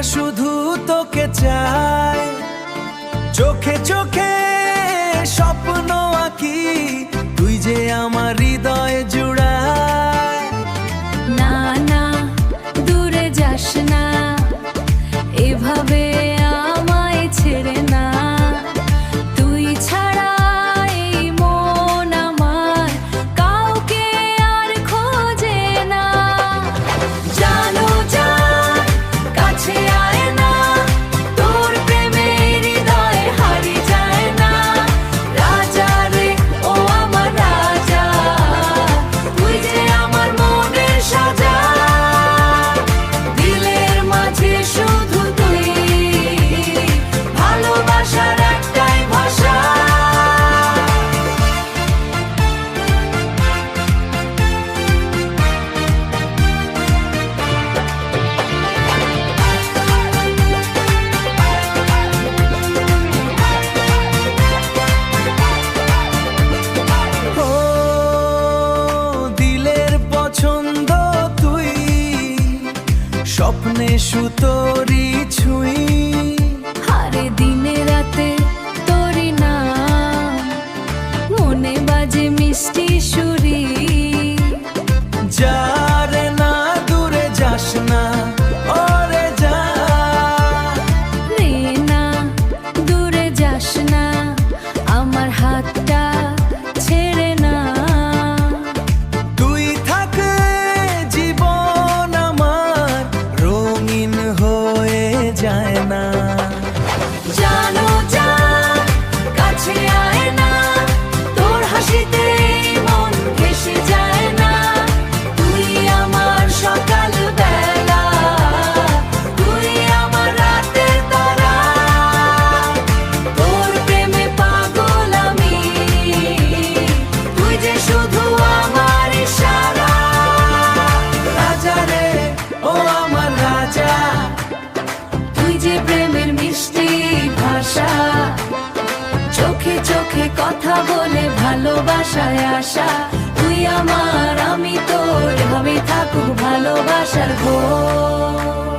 শুধু তোকে চাই, চোখে চোখে স্বপ্ন আঁকি, তুই যে আমার হৃদয় জুড়ায়। না না দূরে যাস না, এভাবে আমায় ছেড়ে না। তুই ছাড়া এই মন আমার কাউকে আর খোঁজে না। জানো জান কাছে আয় না, তোর প্রেমে হৃদয় হারিয়ে যায় না। রাজা রে ও আমার রাজা, তুই যে আমার মনের সাজা। দিলের মাঝে শুধু তুই, ভালোবাসার একটাই ভাষা। ও দিলের পছন্দ তুই, স্বপ্নে সুতোরি ছুঁই। আরে দিনে রাতে তোরি নাম, মনে বাজে মিষ্টি সুরি। যারে না দূরে যাস না, ওরে যা। রে না দূরে যাস না, আমার হাতটা ছেড়ে না। তুই থাকলে জীবন আমার রঙিন হয়ে যায় না। জানো জান কাছে আয় না, তোর হাসিতে মন ভেসে যায় না। তুই আমার সকাল বেলা, তুই আমার রাতের তারা। তোর প্রেমে পাগল আমি, তুই যে শুধু আমার ইশারা। রাজা রে ও আমার রাজা, তুই যে প্রেমের মিষ্টি ভাষা। চোখে চোখে কথা বলে ভালোবাসায় আসা। তুই আমার আমি তোর, এভাবে থাকুক ভালোবাসার ঘোর।